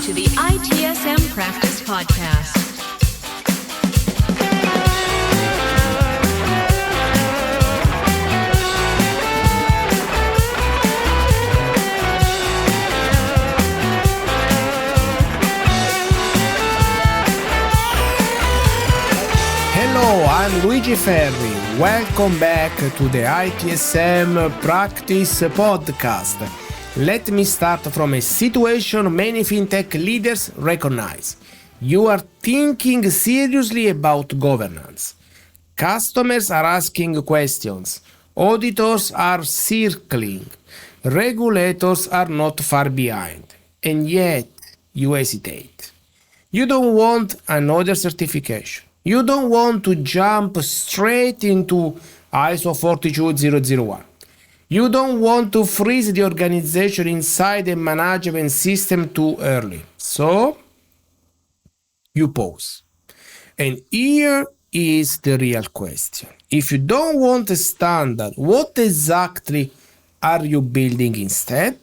to the ITSM Practice Podcast. Hello, I'm Luigi Ferri. Welcome back to the ITSM Practice Podcast. Let me start from a situation many fintech leaders recognize. You are thinking seriously about governance. Customers are asking questions. Auditors are circling. Regulators are not far behind. And yet, you hesitate. You don't want another certification. You don't want to jump straight into ISO 42001. You don't want to freeze the organization inside a management system too early. So, you pause. And here is the real question. If you don't want a standard, what exactly are you building instead?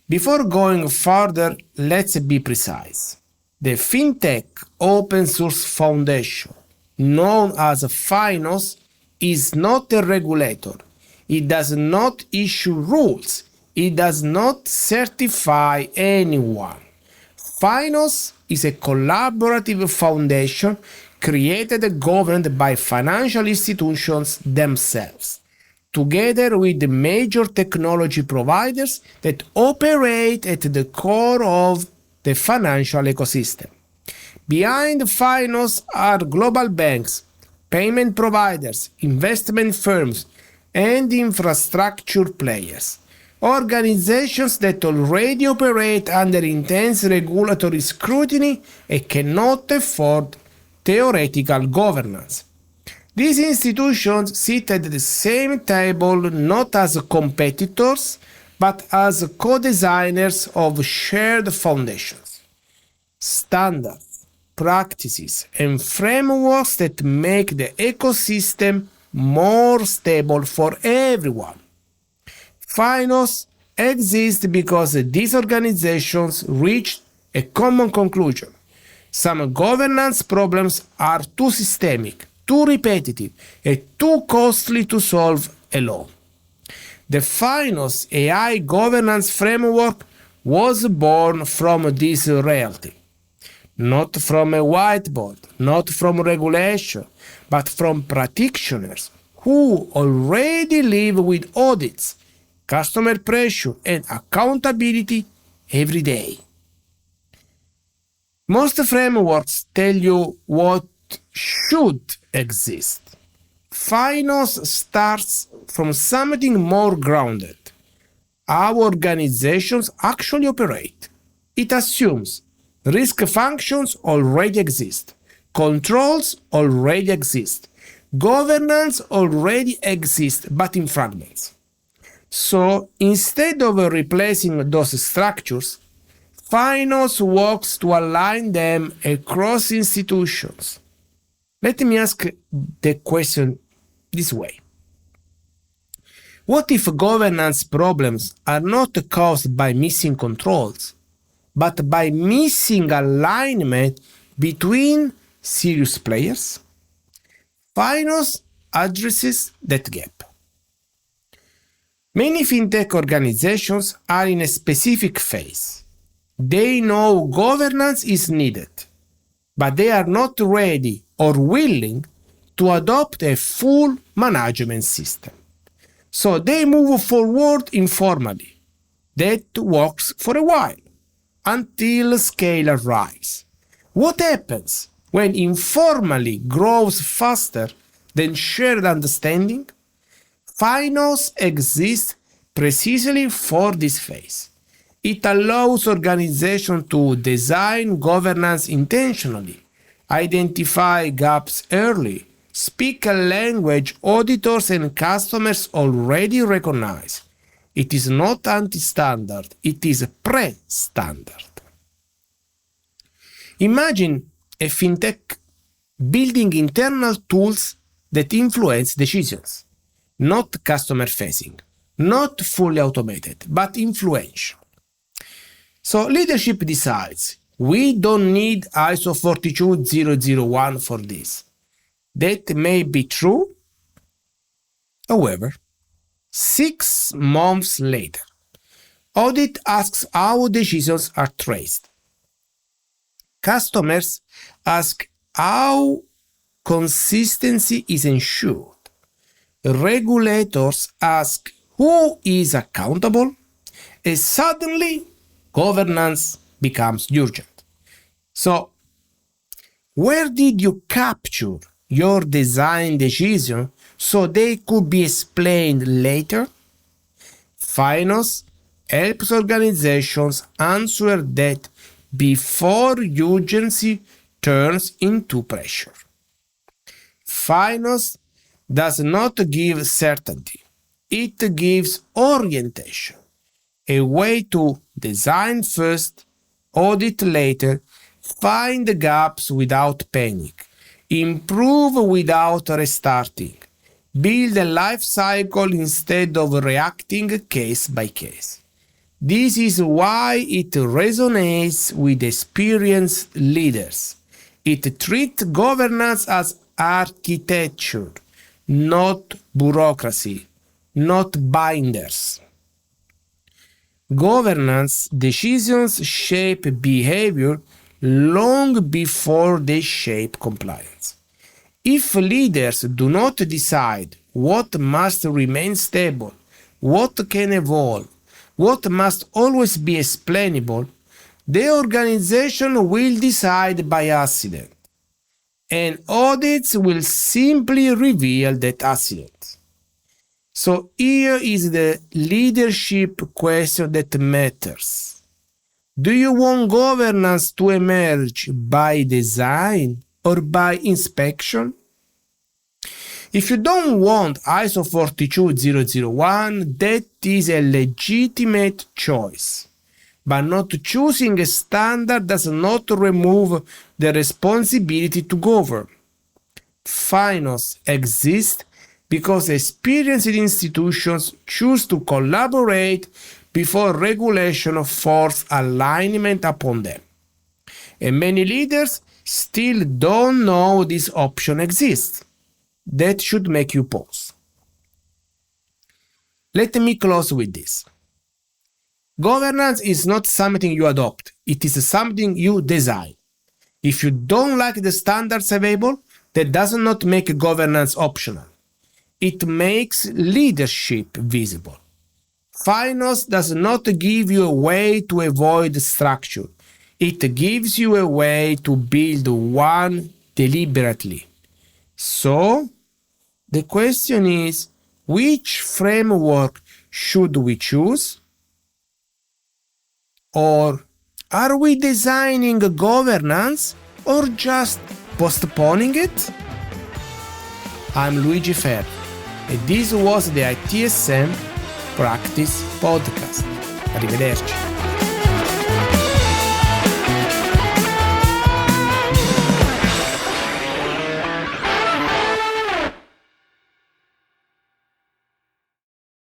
Before going further, let's be precise. The Fintech Open Source Foundation, known as FINOS, is not a regulator. It does not issue rules. It does not certify anyone. FINOS is a collaborative foundation created and governed by financial institutions themselves, together with the major technology providers that operate at the core of the financial ecosystem. Behind FINOS are global banks, payment providers, investment firms, and infrastructure players, organizations that already operate under intense regulatory scrutiny and cannot afford theoretical governance. These institutions sit at the same table not as competitors, but as co-designers of shared foundations, standards, practices, and frameworks that make the ecosystem more stable for everyone. FINOS exists because these organizations reached a common conclusion. Some governance problems are too systemic, too repetitive, and too costly to solve alone. The FINOS AI governance framework was born from this reality. Not from a whiteboard, not from regulation, but from practitioners who already live with audits, customer pressure, and accountability every day. Most frameworks tell you what should exist. FINOS starts from something more grounded. How organizations actually operate. It assumes risk functions already exist, controls already exist, governance already exists, but in fragments. So instead of replacing those structures, FINOS works to align them across institutions. Let me ask the question this way. What if governance problems are not caused by missing controls, but by missing alignment between serious players? FINOS addresses that gap. Many fintech organizations are in a specific phase. They know governance is needed, but they are not ready or willing to adopt a full management system. So they move forward informally. That works for a while, until scale arrives. What happens when informally grows faster than shared understanding? FINOS exists precisely for this phase. It allows organizations to design governance intentionally, identify gaps early, speak a language auditors and customers already recognize. It is not anti-standard, it is pre-standard. Imagine a fintech building internal tools that influence decisions, not customer-facing, not fully automated, but influential. So leadership decides. We don't need ISO 42001 for this. That may be true. However, 6 months later, audit asks how decisions are traced. Customers ask how consistency is ensured. Regulators ask who is accountable, and suddenly governance becomes urgent. So, where did you capture your design decision so they could be explained later? FINOS helps organizations answer that before urgency turns into pressure. FINOS does not give certainty. It gives orientation, a way to design first, audit later, find the gaps without panic, improve without restarting, build a life cycle instead of reacting case by case. This is why it resonates with experienced leaders. It treats governance as architecture, not bureaucracy, not binders. Governance decisions shape behavior long before they shape compliance. If leaders do not decide what must remain stable, what can evolve, what must always be explainable, the organization will decide by accident, and audits will simply reveal that accident. So here is the leadership question that matters. Do you want governance to emerge by design or by inspection? If you don't want ISO 42001, that is a legitimate choice. But not choosing a standard does not remove the responsibility to govern. FINOS exists because experienced institutions choose to collaborate before regulation forces alignment upon them. And many leaders still don't know this option exists. That should make you pause. Let me close with this. Governance is not something you adopt, it is something you design. If you don't like the standards available, that does not make governance optional. It makes leadership visible. FINOS does not give you a way to avoid structure. It gives you a way to build one deliberately. So, the question is, which framework should we choose? Or are we designing a governance or just postponing it? I'm Luigi Ferri, and this was the ITSM Practice Podcast. Arrivederci.